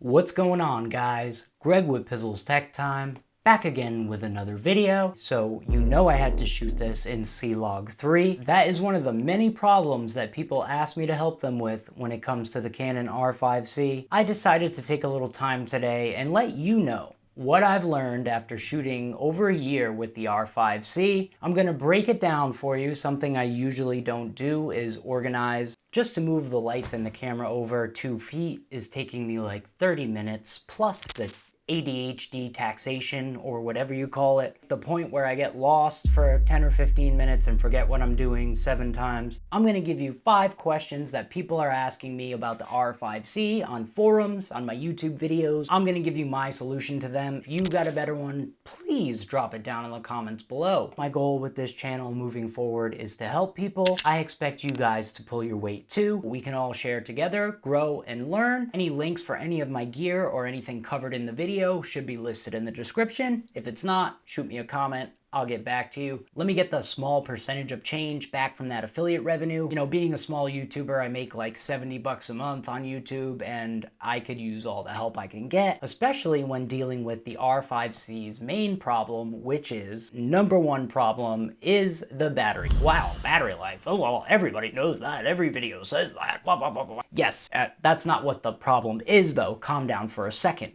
What's going on, guys? Greg with PizzlesTechTime, back again with another video. So you know I had to shoot this in C-Log 3. That is one of the many problems that people ask me to help them with when it comes to the Canon R5C. I decided to take a little time today and let you know what I've learned after shooting over a year with the R5C. I'm gonna break it down for you. Something I usually don't do is organize. Just to move the lights and the camera over 2 feet is taking me like 30 minutes, plus the ADHD taxation or whatever you call it. The point where I get lost for 10 or 15 minutes and forget what I'm doing 7 times. I'm gonna give you 5 questions that people are asking me about the R5C on forums, on my YouTube videos. I'm gonna give you my solution to them. If you got a better one, please drop it down in the comments below. My goal with this channel moving forward is to help people. I expect you guys to pull your weight too. We can all share together, grow, and learn. Any links for any of my gear or anything covered in the video should be listed in the description. If it's not, shoot me a comment. I'll get back to you. Let me get the small percentage of change back from that affiliate revenue. You know, being a small YouTuber, I make like 70 bucks a month on YouTube, and I could use all the help I can get, especially when dealing with the R5C's main problem, which is, #1 problem is the battery. Wow, battery life. Oh, well, everybody knows that. Every video says that. Blah, blah, blah, blah. Yes, that's not what the problem is, though. Calm down for a second.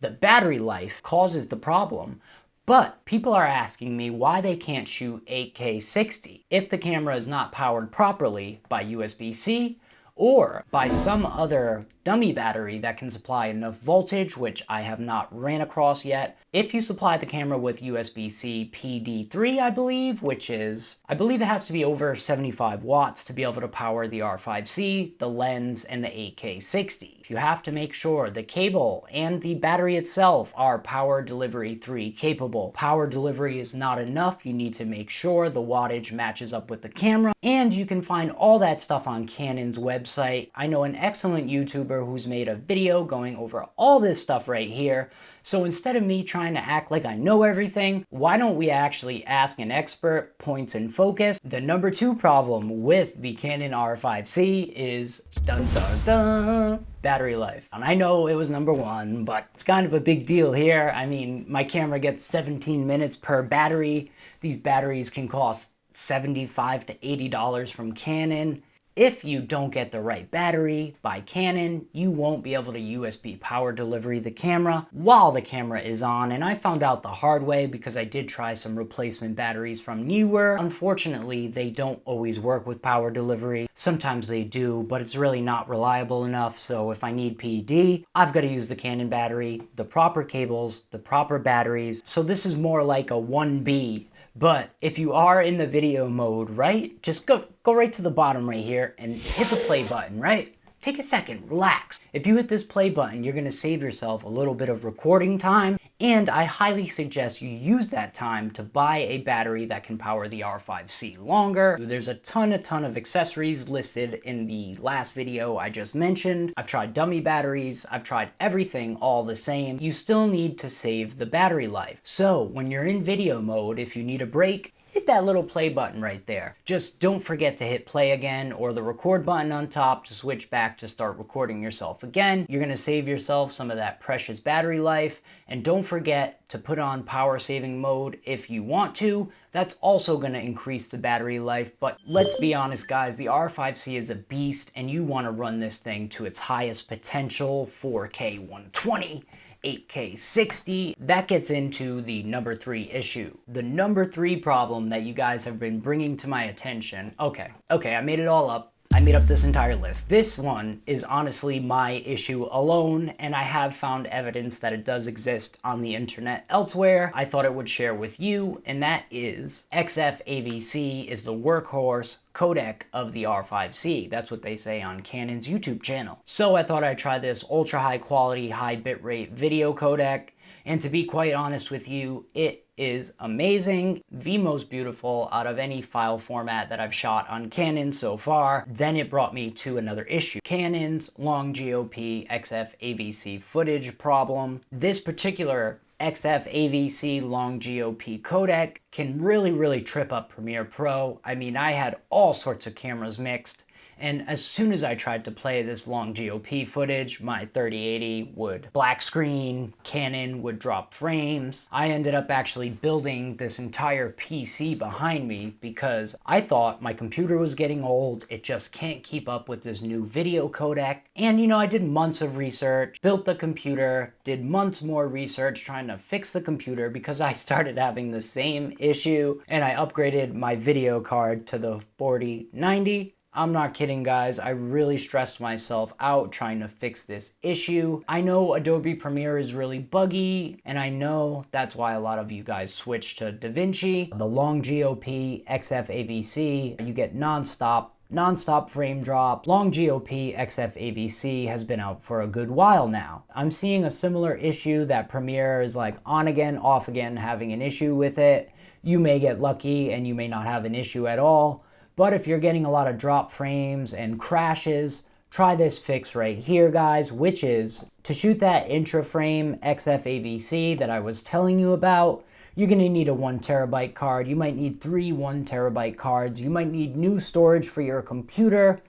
The battery life causes the problem, but people are asking me why they can't shoot 8K 60 if the camera is not powered properly by USB-C or by some other dummy battery that can supply enough voltage, which I have not ran across yet. If you supply the camera with USB-C PD3, I believe it has to be over 75 watts to be able to power the R5C, the lens, and the 8K 60. You have to make sure the cable and the battery itself are Power Delivery 3 capable. Power delivery is not enough. You need to make sure the wattage matches up with the camera, and you can find all that stuff on Canon's website. I know an excellent YouTuber who's made a video going over all this stuff right here. So instead of me trying to act like I know everything, why don't we actually ask an expert, points in focus? The #2 problem with the Canon R5C is dun dun dun, battery life. And I know it was #1, but it's kind of a big deal here. I mean, my camera gets 17 minutes per battery. These batteries can cost $75 to $80 from Canon. If you don't get the right battery by Canon, you won't be able to USB power delivery the camera while the camera is on. And I found out the hard way because I did try some replacement batteries from Neewer. Unfortunately, they don't always work with power delivery. Sometimes they do, but it's really not reliable enough. So if I need PD, I've got to use the Canon battery, the proper cables, the proper batteries. So this is more like a 1B. But if you are in the video mode, right, just go right to the bottom right here and hit the play button, right? Take a second, relax. If you hit this play button, you're gonna save yourself a little bit of recording time, and I highly suggest you use that time to buy a battery that can power the R5C longer. There's a ton of accessories listed in the last video I just mentioned. I've tried dummy batteries, I've tried everything all the same. You still need to save the battery life. So when you're in video mode, if you need a break, hit that little play button right there. Just don't forget to hit play again or the record button on top to switch back to start recording yourself again. You're gonna save yourself some of that precious battery life, and don't forget to put on power saving mode if you want to. That's also gonna increase the battery life, but let's be honest guys, the R5C is a beast and you wanna run this thing to its highest potential, 4K 120. 8K 60, that gets into the #3 issue. The #3 problem that you guys have been bringing to my attention. Okay, I made it all up. I made up this entire list. This one is honestly my issue alone, and I have found evidence that it does exist on the internet elsewhere. I thought it would share with you, and that is XF-AVC is the workhorse codec of the R5C. That's what they say on Canon's YouTube channel. So I thought I'd try this ultra high quality, high bitrate video codec, and to be quite honest with you, it is amazing. The most beautiful out of any file format that I've shot on Canon so far. Then it brought me to another issue. Canon's long GOP XF-AVC footage problem. This particular XF-AVC long GOP codec can really trip up Premiere Pro. I mean, I had all sorts of cameras mixed, And as soon as I tried to play this long GOP footage, my 3080 would black screen, Canon would drop frames. I ended up actually building this entire PC behind me because I thought my computer was getting old, it just can't keep up with this new video codec. And you know, I did months of research, built the computer, did months more research trying to fix the computer because I started having the same issue, and I upgraded my video card to the 4090. I'm not kidding, guys. I really stressed myself out trying to fix this issue. I know Adobe Premiere is really buggy, and I know that's why a lot of you guys switch to DaVinci. The long GOP XFAVC, you get non-stop frame drop. Long GOP XFAVC has been out for a good while now. I'm seeing a similar issue that Premiere is like on again, off again, having an issue with it. You may get lucky and you may not have an issue at all. But if you're getting a lot of drop frames and crashes, try this fix right here, guys, which is to shoot that intra-frame XFAVC that I was telling you about. You're going to need a 1 terabyte card. You might need 3 1 terabyte cards. You might need new storage for your computer.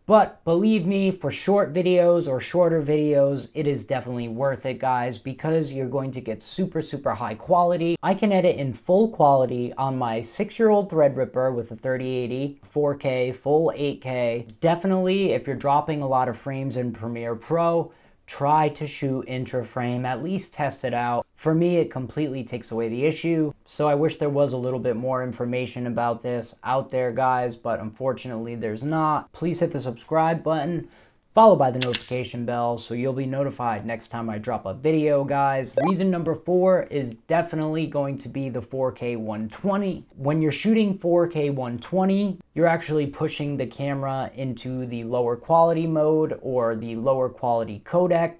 But believe me, for short videos or shorter videos, it is definitely worth it, guys, because you're going to get super, super high quality. I can edit in full quality on my 6-year-old Threadripper with a 3080, 4K, full 8K. Definitely, if you're dropping a lot of frames in Premiere Pro, try to shoot intra-frame, at least test it out. For me, it completely takes away the issue. So I wish there was a little bit more information about this out there, guys, but unfortunately there's not. Please hit the subscribe button, followed by the notification bell so you'll be notified next time I drop a video, guys. Reason number 4 is definitely going to be the 4K 120. When you're shooting 4K 120, you're actually pushing the camera into the lower quality mode or the lower quality codec,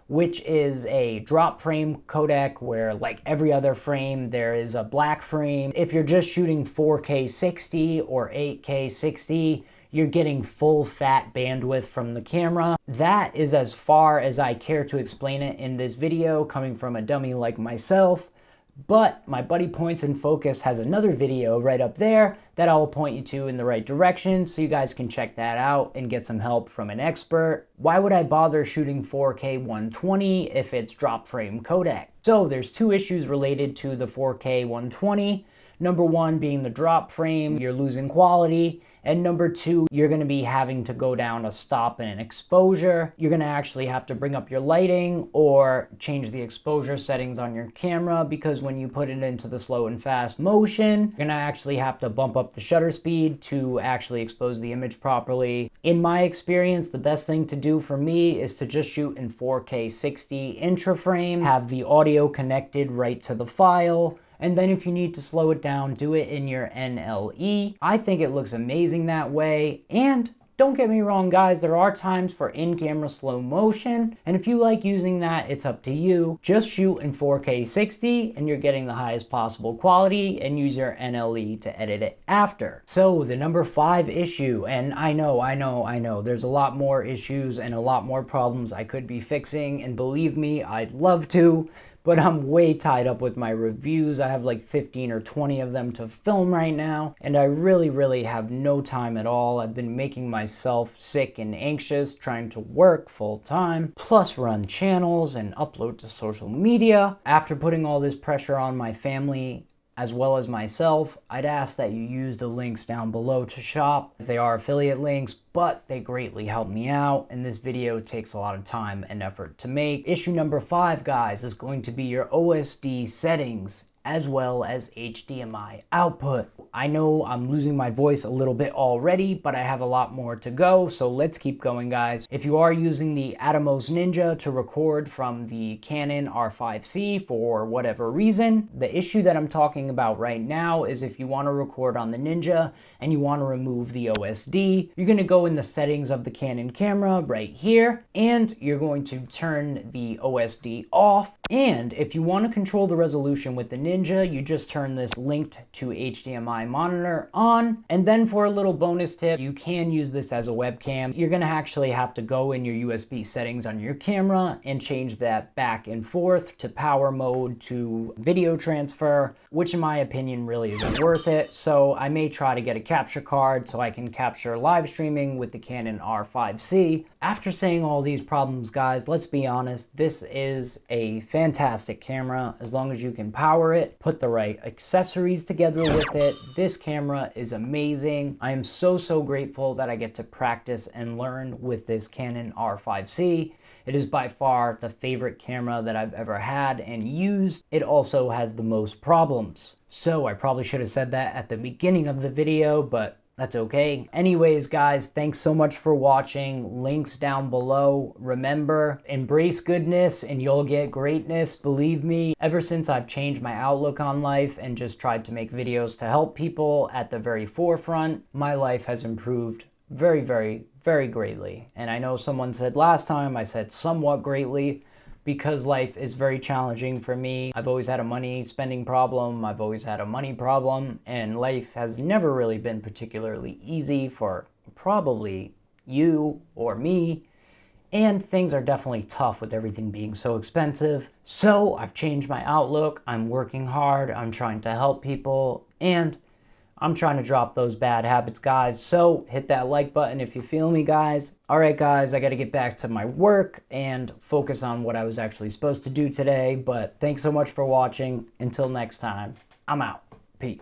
which is a drop frame codec where, like every other frame, there is a black frame. If you're just shooting 4K 60 or 8K 60, you're getting full fat bandwidth from the camera. That is as far as I care to explain it in this video, coming from a dummy like myself. But my buddy Points and Focus has another video right up there that I'll point you to in the right direction, so you guys can check that out and get some help from an expert. Why would I bother shooting 4K 120 if it's drop frame codec? So there's 2 issues related to the 4K 120. Number 1 being the drop frame, you're losing quality. And number 2, you're going to be having to go down a stop and an exposure. You're going to actually have to bring up your lighting or change the exposure settings on your camera, because when you put it into the slow and fast motion, you're going to actually have to bump up the shutter speed to actually expose the image properly. In my experience, the best thing to do for me is to just shoot in 4K 60 intra-frame, have the audio connected right to the file, and then if you need to slow it down, do it in your NLE. I think it looks amazing that way. And don't get me wrong, guys, there are times for in-camera slow motion, and if you like using that, it's up to you. Just shoot in 4K 60 and you're getting the highest possible quality, and use your NLE to edit it after. So the number 5 issue, and I know, there's a lot more issues and a lot more problems I could be fixing, and believe me, I'd love to, but I'm way tied up with my reviews. I have like 15 or 20 of them to film right now, and I really have no time at all. I've been making myself sick and anxious trying to work full time, plus run channels and upload to social media. After putting all this pressure on my family as well as myself, I'd ask that you use the links down below to shop. They are affiliate links, but they greatly help me out, and this video takes a lot of time and effort to make. Issue number 5, guys, is going to be your OSD settings as well as HDMI output. I know I'm losing my voice a little bit already, but I have a lot more to go, so let's keep going, guys. If you are using the Atomos Ninja to record from the Canon R5C for whatever reason, the issue that I'm talking about right now is if you want to record on the Ninja and you want to remove the OSD, you're going to go in the settings of the Canon camera right here, and you're going to turn the OSD off. And if you want to control the resolution with the Ninja, Ninja, you just turn this linked to HDMI monitor on. And then for a little bonus tip, you can use this as a webcam. You're gonna actually have to go in your USB settings on your camera and change that back and forth to power mode to video transfer, which in my opinion really isn't worth it. So I may try to get a capture card so I can capture live streaming with the Canon R5C. After saying all these problems, guys, let's be honest, this is a fantastic camera. As long as you can power it, put the right accessories together with it, this camera is amazing. I am so grateful that I get to practice and learn with this Canon R5C. It is by far the favorite camera that I've ever had and used. It also has the most problems. So I probably should have said that at the beginning of the video, but that's okay. Anyways, guys, thanks so much for watching. Links down below. Remember, embrace goodness and you'll get greatness. Believe me, ever since I've changed my outlook on life and just tried to make videos to help people at the very forefront, my life has improved very greatly. And I know someone said last time, I said somewhat greatly, because life is very challenging for me. I've always had a money spending problem, I've always had a money problem, and life has never really been particularly easy for probably you or me. And things are definitely tough with everything being so expensive. So I've changed my outlook, I'm working hard, I'm trying to help people, and I'm trying to drop those bad habits, guys. So hit that like button if you feel me, guys. All right, guys, I got to get back to my work and focus on what I was actually supposed to do today. But thanks so much for watching. Until next time, I'm out. Peace.